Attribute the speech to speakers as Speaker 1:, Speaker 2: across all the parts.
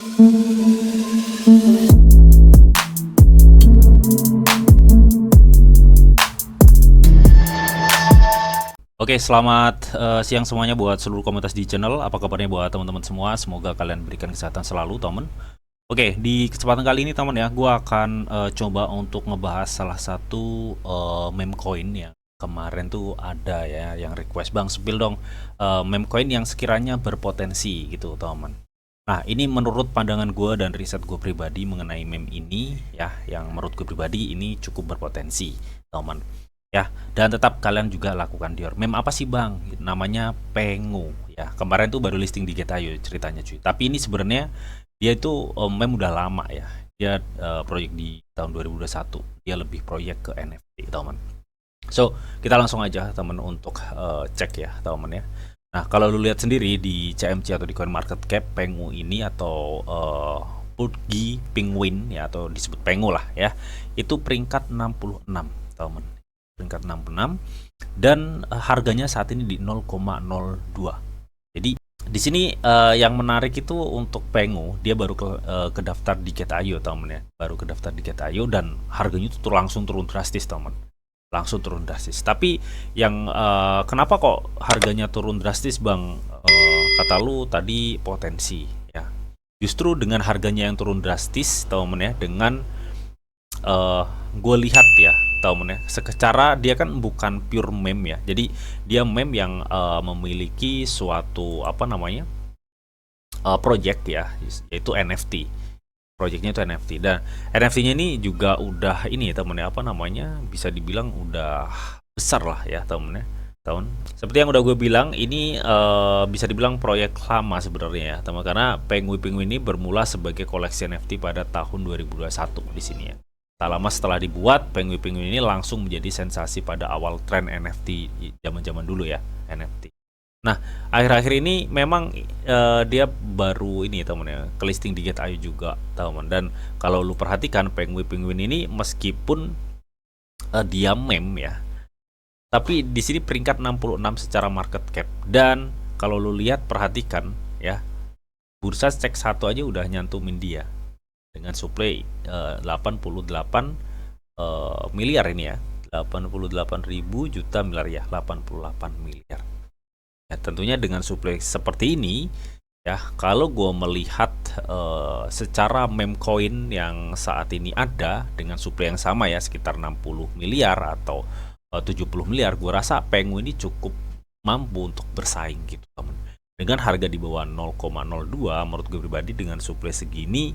Speaker 1: Oke, selamat siang semuanya buat seluruh komunitas di channel. Apa kabarnya buat teman-teman semua? Semoga kalian berikan kesehatan selalu, teman. Oke, di kesempatan kali ini, teman ya, gue akan coba untuk ngebahas salah satu meme coin yang kemarin tuh ada ya, yang request bang spill dong meme coin yang sekiranya berpotensi gitu, teman. Nah, ini menurut pandangan gue dan riset gue pribadi mengenai meme ini ya, yang menurut gue pribadi ini cukup berpotensi, teman. Ya, dan tetap kalian juga lakukan Dior. Meme apa sih bang? Namanya Pengu ya. Kemarin tuh baru listing di Getayo ceritanya cuy. Tapi ini sebenarnya dia itu meme udah lama ya. Dia proyek di tahun 2021. Dia lebih proyek ke NFT teman. So kita langsung aja teman untuk cek ya teman ya. Nah kalau lu lihat sendiri di CMC atau di CoinMarketCap, Pengu ini atau Pudgy Penguin ya, atau disebut Pengu lah ya, itu peringkat 66 teman, peringkat 66, dan harganya saat ini di 0,02. Jadi di sini yang menarik itu untuk Pengu, dia baru ke daftar di Getayo teman ya, baru ke daftar di Getayo dan harganya itu langsung turun drastis teman, langsung turun drastis. Tapi yang kenapa kok harganya turun drastis bang? Kata lu tadi potensi ya. Justru dengan harganya yang turun drastis teman ya, dengan gue lihat ya temen ya, secara dia kan bukan pure meme ya, jadi dia meme yang memiliki suatu apa namanya project ya, yaitu NFT. Projectnya itu NFT, dan NFT-nya ini juga udah ini ya temen ya, apa namanya, bisa dibilang udah besar lah ya temen ya. Tahun seperti yang udah gue bilang, ini bisa dibilang proyek lama sebenarnya ya teman, karena Penguin ini bermula sebagai koleksi NFT pada tahun 2021 di sini ya. Tak lama setelah dibuat, Penguin ini langsung menjadi sensasi pada awal tren NFT zaman-zaman dulu ya, NFT. Nah, akhir-akhir ini memang dia baru ini teman ya, ke listing di Getayo juga teman. Dan kalau lu perhatikan Penguin ini meskipun dia meme ya, tapi di sini peringkat 66 secara market cap. Dan kalau lu lihat, perhatikan ya, bursa cek satu aja udah nyantumin dia dengan supply 88 miliar ini ya, 88.000 juta miliar ya, 88 miliar ya. Tentunya dengan supply seperti ini ya, kalau gue melihat secara meme coin yang saat ini ada dengan supply yang sama ya, sekitar 60 miliar atau 70 miliar, gue rasa Pengu ini cukup mampu untuk bersaing gitu teman. Dengan harga di bawah 0,02, menurut gue pribadi dengan supply segini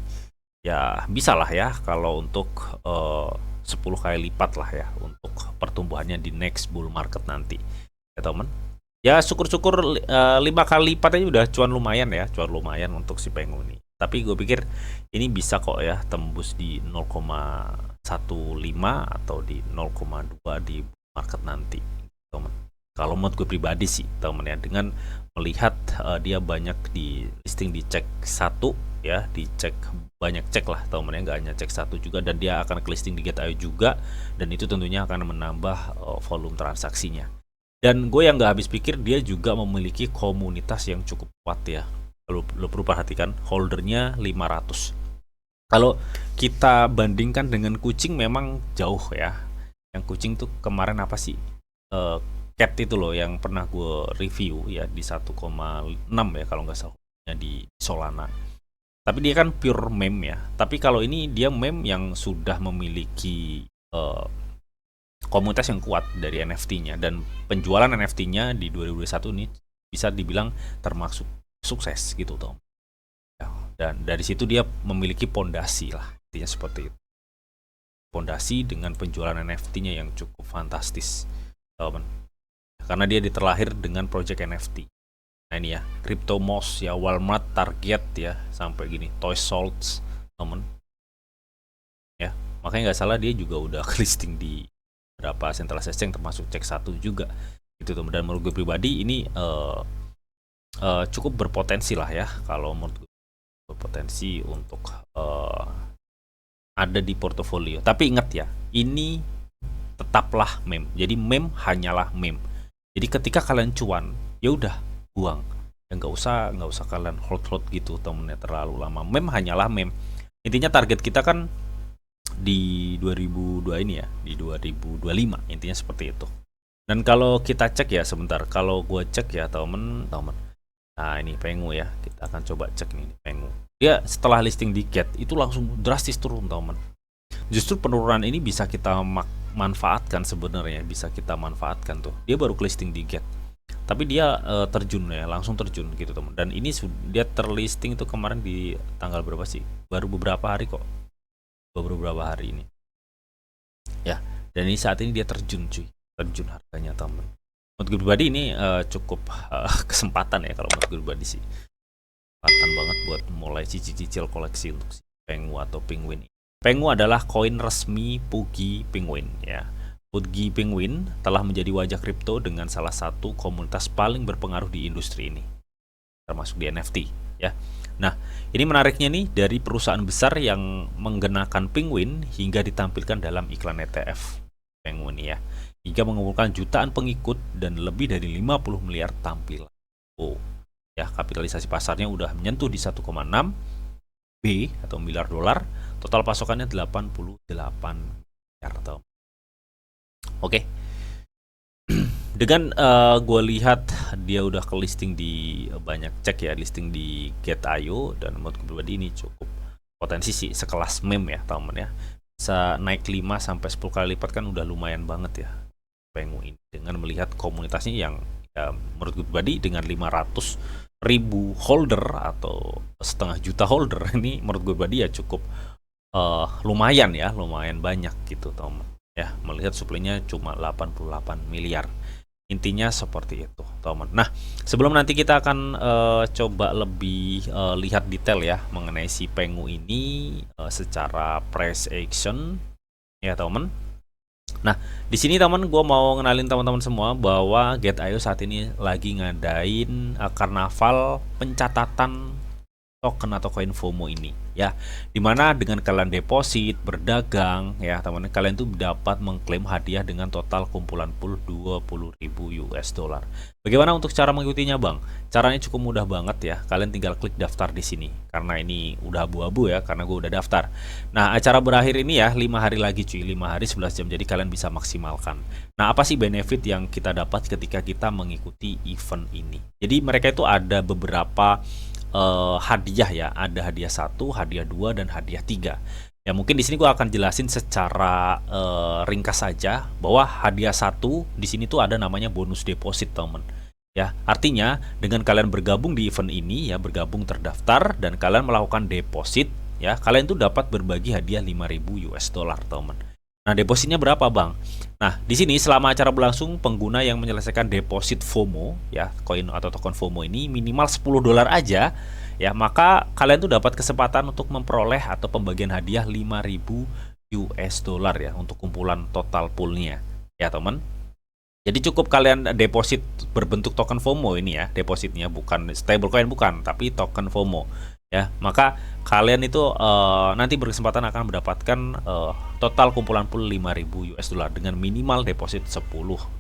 Speaker 1: ya bisa lah ya, kalau untuk 10 kali lipat lah ya untuk pertumbuhannya di next bull market nanti ya teman. Ya syukur-syukur 5 kali lipat aja udah cuan lumayan ya, cuan lumayan untuk si Pengu ini. Tapi gue pikir ini bisa kok ya tembus di 0,15 atau di 0,2 di market nanti teman. Kalau menurut gue pribadi sih teman ya, dengan melihat dia banyak di listing di cek satu ya, dicek banyak cek lah teman ya, nggak hanya cek satu juga, dan dia akan ke listing di Getayo juga, dan itu tentunya akan menambah volume transaksinya. Dan gue yang nggak habis pikir, dia juga memiliki komunitas yang cukup kuat ya. Lo perlu perhatikan holdernya 500. Kalau kita bandingkan dengan kucing memang jauh ya. Yang kucing tuh kemarin apa sih? Cat itu loh yang pernah gue review ya, di 1,6 ya kalau nggak salah di Solana. Tapi dia kan pure meme ya. Tapi kalau ini dia meme yang sudah memiliki komunitas yang kuat dari NFT-nya, dan penjualan NFT-nya di 2021 ini bisa dibilang termasuk sukses gitu Tom. Ya, dan dari situ dia memiliki pondasi lah, intinya seperti itu. Pondasi dengan penjualan NFT-nya yang cukup fantastis, teman. Karena dia terlahir dengan project NFT. Nah ini ya, CryptoMoss ya, Walmart, Target ya, sampai gini, Toys Salts, temen. Ya, makanya nggak salah dia juga udah listing di berapa centralized exchange termasuk cek satu juga gitu teman. Dan menurut gue pribadi ini cukup berpotensi lah ya, kalau menurut gue berpotensi untuk ada di portofolio. Tapi ingat ya, ini tetaplah meme. Jadi meme hanyalah meme. Jadi ketika kalian cuan, ya udah buang. Ya nggak usah kalian hold gitu temennya terlalu lama. Meme hanyalah meme. Intinya target kita kan di 2002 ini ya, di 2025 intinya seperti itu. Dan kalau kita cek ya sebentar, kalau gue cek ya temen-temen. Nah ini Pengu ya, kita akan coba cek nih Pengu. Dia setelah listing di Get itu langsung drastis turun temen. Justru penurunan ini bisa kita manfaatkan sebenarnya, bisa kita manfaatkan tuh. Dia baru listing di Get, tapi dia terjun ya, langsung terjun gitu teman. Dan ini dia terlisting itu kemarin di tanggal berapa sih? Baru beberapa hari kok, baru beberapa hari ini ya. Dan ini saat ini dia terjun cuy, terjun harganya teman. Menurut gue pribadi ini cukup kesempatan ya, kalau menurut gue pribadi sih kesempatan banget buat mulai cicil-cicil koleksi untuk si Pengu atau Penguin. Pengu adalah koin resmi Puggy Penguin ya. Puggy Penguin telah menjadi wajah kripto dengan salah satu komunitas paling berpengaruh di industri ini, termasuk di NFT ya. Nah, ini menariknya nih, dari perusahaan besar yang menggunakan Penguin hingga ditampilkan dalam iklan ETF Penguin ya, hingga mengumpulkan jutaan pengikut dan lebih dari 50 miliar tampilan. Oh, ya, kapitalisasi pasarnya udah menyentuh di 1,6 B atau miliar dolar. Total pasokannya 88 miliar atau. Oke. Dengan gue lihat dia udah ke listing di banyak cek ya, listing di Get.io, dan menurut gue pribadi ini cukup potensi sih, sekelas meme ya teman ya. Bisa naik 5 sampai 10 kali lipat kan udah lumayan banget ya Pengu ini, dengan melihat komunitasnya yang ya, menurut gue pribadi dengan 500.000 holder atau setengah juta holder ini menurut gue pribadi ya cukup lumayan ya, lumayan banyak gitu teman ya, melihat suplainya cuma 88 miliar. Intinya seperti itu teman. Nah, sebelum nanti kita akan coba lebih lihat detail ya mengenai si Pengu ini secara price action ya teman. Nah, di sini teman, gue mau ngenalin teman-teman semua bahwa Get.io saat ini lagi ngadain karnaval pencatatan token atau koin FOMO ini ya, dimana dengan kalian deposit, berdagang ya teman, kalian tuh dapat mengklaim hadiah dengan total kumpulan pool 20.000 US dollar. Bagaimana untuk cara mengikutinya bang? Caranya cukup mudah banget ya, kalian tinggal klik daftar di sini, karena ini udah abu-abu ya, karena gue udah daftar. Nah, acara berakhir ini ya 5 hari lagi cuy, 5 hari 11 jam, jadi kalian bisa maksimalkan. Nah, apa sih benefit yang kita dapat ketika kita mengikuti event ini? Jadi mereka itu ada beberapa hadiah ya, ada hadiah 1, hadiah 2, dan hadiah 3. Ya mungkin di sini gua akan jelasin secara ringkas saja bahwa hadiah 1 di sini tuh ada namanya bonus deposit teman. Ya, artinya dengan kalian bergabung di event ini ya, bergabung terdaftar dan kalian melakukan deposit ya, kalian tuh dapat berbagi hadiah 5.000 US dollar teman. Nah, depositnya berapa bang? Nah, di sini selama acara berlangsung, pengguna yang menyelesaikan deposit FOMO ya, koin atau token FOMO ini minimal 10 dolar aja ya, maka kalian tuh dapat kesempatan untuk memperoleh atau pembagian hadiah 5.000 US dollar ya, untuk kumpulan total poolnya ya teman. Jadi cukup kalian deposit berbentuk token FOMO ini ya, depositnya bukan stablecoin, bukan, tapi token FOMO ya, maka kalian itu nanti berkesempatan akan mendapatkan total kumpulan pool 5.000 US dollar dengan minimal deposit 10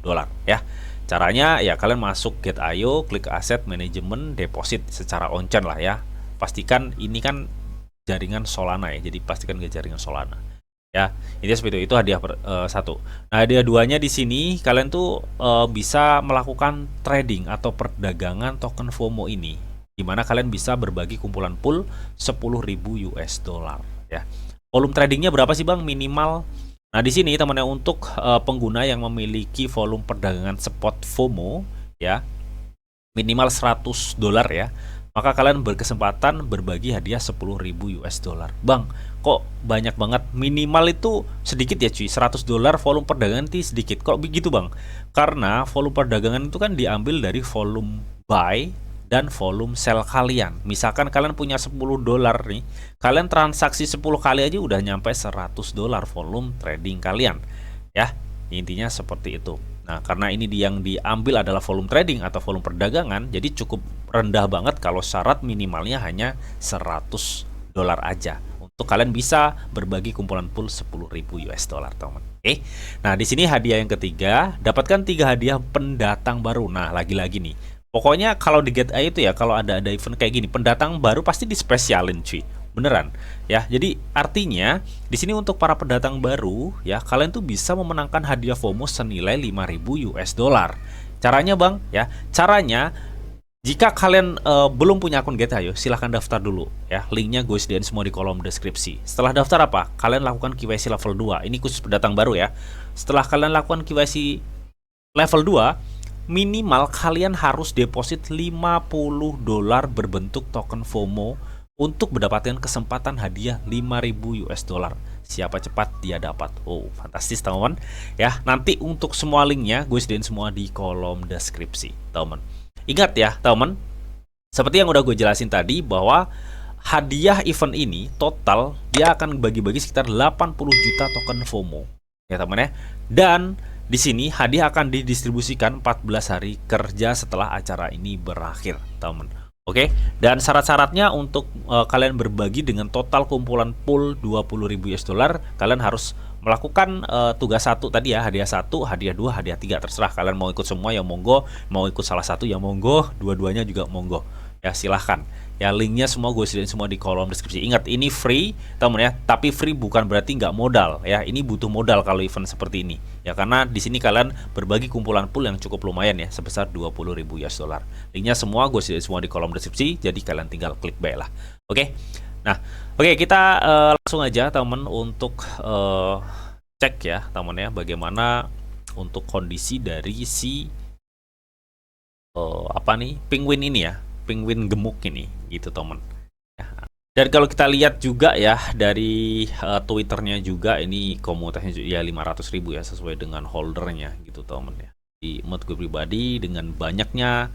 Speaker 1: dolar ya. Caranya ya, kalian masuk Get.io, klik aset manajemen deposit secara on-chain lah ya. Pastikan ini kan jaringan Solana ya, jadi pastikan ke jaringan Solana ya. Ini seperti itu hadiah 1. Nah, hadiah 2-nya di sini kalian tuh bisa melakukan trading atau perdagangan token FOMO ini, dimana kalian bisa berbagi kumpulan pool 10.000 US dollar ya. Volume tradingnya berapa sih bang minimal? Nah, di sini teman-teman, untuk pengguna yang memiliki volume perdagangan spot FOMO ya minimal 100 dolar ya, maka kalian berkesempatan berbagi hadiah 10.000 US dollar. Bang, kok banyak banget? Minimal itu sedikit ya cuy, 100 dolar volume perdagangan itu sedikit. Kok begitu bang? Karena volume perdagangan itu kan diambil dari volume buy dan volume sell kalian. Misalkan kalian punya 10 dolar nih, kalian transaksi 10 kali aja udah nyampe 100 dolar volume trading kalian ya. Intinya seperti itu. Nah, karena ini yang diambil adalah volume trading atau volume perdagangan, jadi cukup rendah banget kalau syarat minimalnya hanya 100 dolar aja untuk kalian bisa berbagi kumpulan pool 10.000 US dollar teman. Oke. Nah, di sini hadiah yang ketiga, dapatkan 3 hadiah pendatang baru. Nah, lagi-lagi nih, Pokoknya kalau di Get AI itu ya, kalau ada event kayak gini, pendatang baru pasti dispesialin cuy. Beneran ya. Jadi artinya di sini untuk para pendatang baru ya, kalian tuh bisa memenangkan hadiah FOMO senilai 5.000 US dollar. Caranya Bang ya, caranya jika kalian belum punya akun Get AI, silahkan daftar dulu ya. Linknya gue sediain semua di kolom deskripsi. Setelah daftar apa? Kalian lakukan KYC level 2. Ini khusus pendatang baru ya. Setelah kalian lakukan KYC level 2, minimal kalian harus deposit 50 dolar berbentuk token FOMO untuk mendapatkan kesempatan hadiah 5.000 US dollar. Siapa cepat dia dapat. Oh, fantastis teman-teman. Ya, nanti untuk semua linknya gue sediain semua di kolom deskripsi, teman. Ingat ya, teman. Seperti yang udah gue jelasin tadi bahwa hadiah event ini total dia akan bagi-bagi sekitar 80 juta token FOMO. Ya, teman ya. Dan di sini hadiah akan didistribusikan 14 hari kerja setelah acara ini berakhir, teman. Oke, dan syarat-syaratnya untuk kalian berbagi dengan total kumpulan pool 20.000 US dollar, kalian harus melakukan tugas satu tadi ya, hadiah 1, hadiah 2, hadiah 3, terserah kalian mau ikut semua ya monggo, mau ikut salah satu ya monggo, dua-duanya juga monggo. Ya silahkan. Ya linknya semua gue sediain semua di kolom deskripsi. Ingat ini free teman ya, tapi free bukan berarti nggak modal ya. Ini butuh modal kalau event seperti ini ya, karena di sini kalian berbagi kumpulan pool yang cukup lumayan ya, sebesar 20.000 US dollar. Linknya semua gue sediain semua di kolom deskripsi, jadi kalian tinggal klik baik lah. Oke. Nah, oke kita langsung aja teman untuk cek ya teman ya, bagaimana untuk kondisi dari si apa nih, penguin ini ya, penguin gemuk ini gitu teman ya. Dan kalau kita lihat juga ya dari Twitternya juga, ini komunitasnya ya 500.000 ya, sesuai dengan holdernya gitu teman ya. Di menurut gue pribadi dengan banyaknya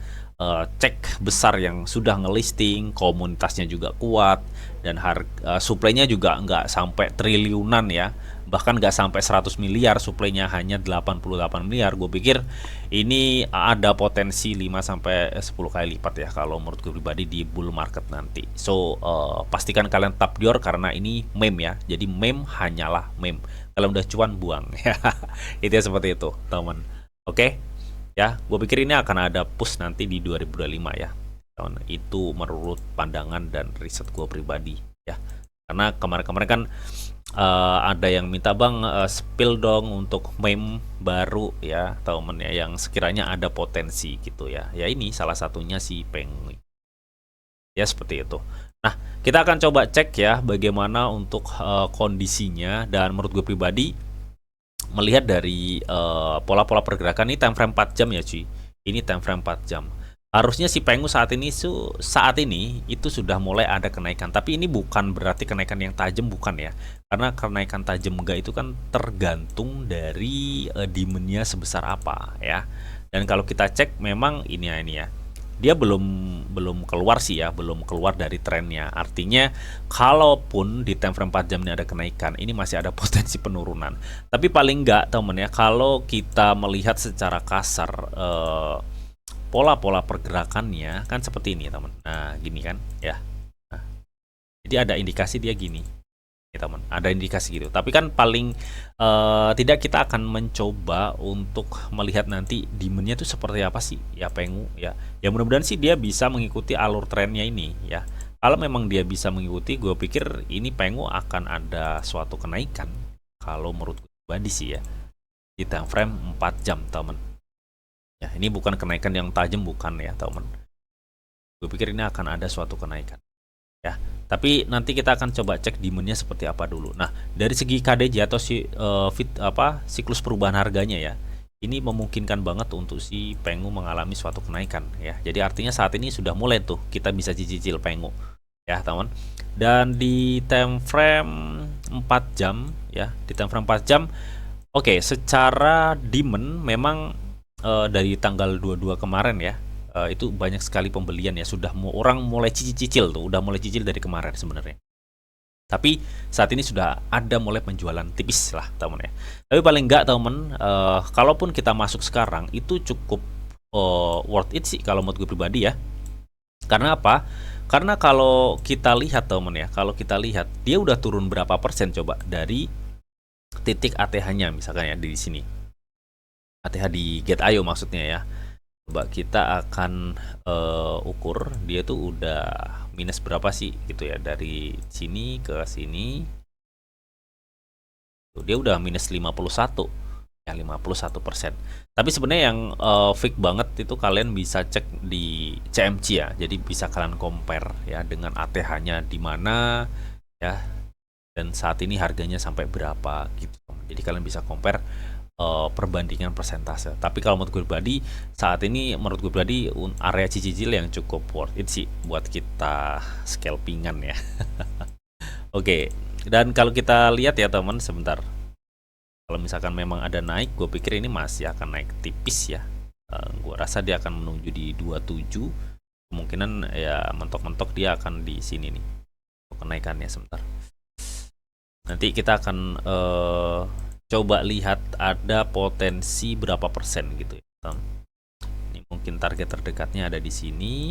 Speaker 1: cek besar yang sudah ngelisting, komunitasnya juga kuat, dan harga suplainya juga nggak sampai triliunan ya, bahkan nggak sampai 100 miliar, suplainya hanya 88 miliar. Gue pikir ini ada potensi 5-10 kali lipat ya kalau menurut gue pribadi di bull market nanti. So pastikan kalian tap dior karena ini meme ya, jadi meme hanyalah meme. Kalau udah cuan buang ya. Itu ya, seperti itu teman. Oke ya, gue pikir ini akan ada push nanti di 2025 ya teman. Itu menurut pandangan dan riset gue pribadi ya, karena kemarin-kemarin kan ada yang minta Bang spill dong untuk meme baru ya teman ya, yang sekiranya ada potensi gitu ya. Ya ini salah satunya si penguin ya, seperti itu. Nah kita akan coba cek ya bagaimana untuk kondisinya, dan menurut gue pribadi melihat dari pola-pola pergerakan ini time frame 4 jam ya cuy. Ini time frame 4 jam. Harusnya si pengu saat ini itu sudah mulai ada kenaikan, tapi ini bukan berarti kenaikan yang tajam, bukan ya. Karena kenaikan tajam enggak itu kan tergantung dari demandnya sebesar apa ya. Dan kalau kita cek memang ini ya. Dia belum keluar sih ya, belum keluar dari trennya. Artinya kalaupun di time frame 4 jam ini ada kenaikan, ini masih ada potensi penurunan. Tapi paling enggak teman ya, kalau kita melihat secara kasar pola-pola pergerakannya kan seperti ini teman. Nah gini kan ya. Nah, jadi ada indikasi dia gini ya teman, ada indikasi gitu. Tapi kan paling tidak kita akan mencoba untuk melihat nanti demandnya tuh seperti apa sih ya pengu ya. Ya mudah-mudahan sih dia bisa mengikuti alur trennya ini ya. Kalau memang dia bisa mengikuti, gue pikir ini pengu akan ada suatu kenaikan kalau menurut gue pribadi sih ya, di time frame 4 jam teman. Ya, ini bukan kenaikan yang tajam, bukan ya teman. Gue pikir ini akan ada suatu kenaikan ya. Tapi nanti kita akan coba cek demandnya seperti apa dulu. Nah dari segi KDJ atau siklus perubahan harganya ya, ini memungkinkan banget untuk si pengu mengalami suatu kenaikan ya. Jadi artinya saat ini sudah mulai tuh kita bisa cicil pengu ya teman. Dan di time frame 4 jam ya, di time frame 4 jam oke, secara demand memang dari tanggal 22 kemarin ya, itu banyak sekali pembelian ya, sudah orang mulai cicil tuh, udah mulai cicil dari kemarin sebenarnya. Tapi saat ini sudah ada mulai penjualan tipis lah teman ya. Tapi paling enggak teman, kalaupun kita masuk sekarang itu cukup worth it sih kalau menurut gue pribadi ya. Karena apa? Karena kalau kita lihat teman ya, kalau kita lihat dia udah turun berapa persen coba dari titik ATH-nya misalkan ya di sini. ATH di Get.io maksudnya ya. Coba kita akan ukur dia tuh udah minus berapa sih gitu ya, dari sini ke sini. Tuh, dia udah minus 51 ya, 51%. Tapi sebenarnya yang fake banget itu kalian bisa cek di CMC ya. Jadi bisa kalian compare ya dengan ATH-nya di mana ya, dan saat ini harganya sampai berapa gitu. Jadi kalian bisa compare perbandingan persentase. Tapi kalau menurut gue pribadi, saat ini menurut gue pribadi area cicil yang cukup worth it sih buat kita scalpingan ya. Oke, dan kalau kita lihat ya teman, sebentar. Kalau misalkan memang ada naik, gue pikir ini masih akan naik tipis ya. Gue rasa dia akan menuju di 27. Kemungkinan ya mentok-mentok dia akan di sini nih kenaikannya. Sebentar. Nanti kita akan coba lihat ada potensi berapa persen gitu ya. Ini mungkin target terdekatnya ada di sini.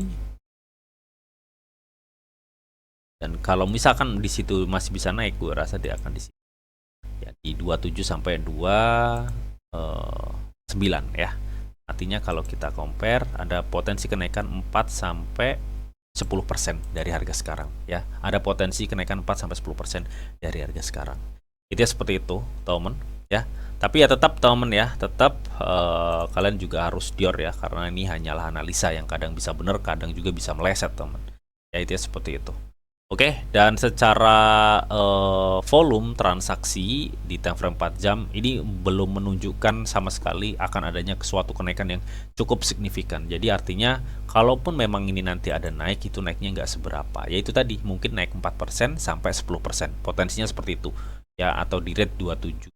Speaker 1: Dan kalau misalkan di situ masih bisa naik, gue rasa dia akan di sini. Ya, di 27 sampai 29 ya. Artinya kalau kita compare ada potensi kenaikan 4 sampai 10% dari harga sekarang ya. Ada potensi kenaikan 4 sampai 10% dari harga sekarang. Itu ya, seperti itu, teman ya. Tapi ya tetap teman ya, tetap kalian juga harus dior ya, karena ini hanyalah analisa yang kadang bisa benar, kadang juga bisa meleset, teman. Ya itu ya, seperti itu. Oke, dan secara volume transaksi di time frame 4 jam ini belum menunjukkan sama sekali akan adanya suatu kenaikan yang cukup signifikan. Jadi artinya kalaupun memang ini nanti ada naik, itu naiknya nggak seberapa. Yaitu tadi mungkin naik 4% sampai 10%. Potensinya seperti itu. Ya, atau di rate 278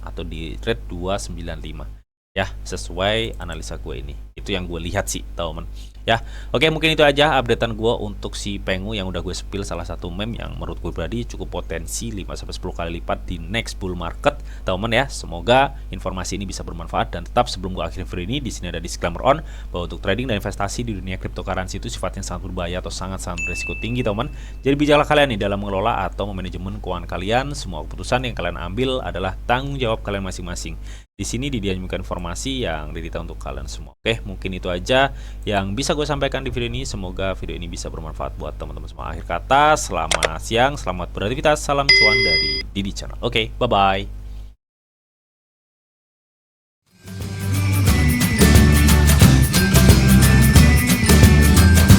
Speaker 1: atau di rate 295. Ya, sesuai analisa gue ini. Itu yang gue lihat sih, teman. Ya, oke, mungkin itu aja updatean gue untuk si Pengu yang udah gue spill, salah satu meme yang menurut gue pribadi cukup potensi 5-10 kali lipat di next bull market, teman ya. Semoga informasi ini bisa bermanfaat, dan tetap sebelum gue akhiri video ini, di sini ada disclaimer on bahwa untuk trading dan investasi di dunia cryptocurrency itu sifatnya sangat berbahaya atau sangat-sangat berisiko tinggi, teman. Jadi bijaklah kalian nih dalam mengelola atau memanajemen keuangan kalian. Semua keputusan yang kalian ambil adalah tanggung jawab kalian masing-masing. Di sini didiamkan informasi yang didita untuk kalian semua. Oke, mungkin itu aja yang bisa gue sampaikan di video ini. Semoga video ini bisa bermanfaat buat teman-teman semua. Akhir kata, selamat siang, selamat beraktivitas, salam cuan dari Didi Channel. Oke, bye-bye.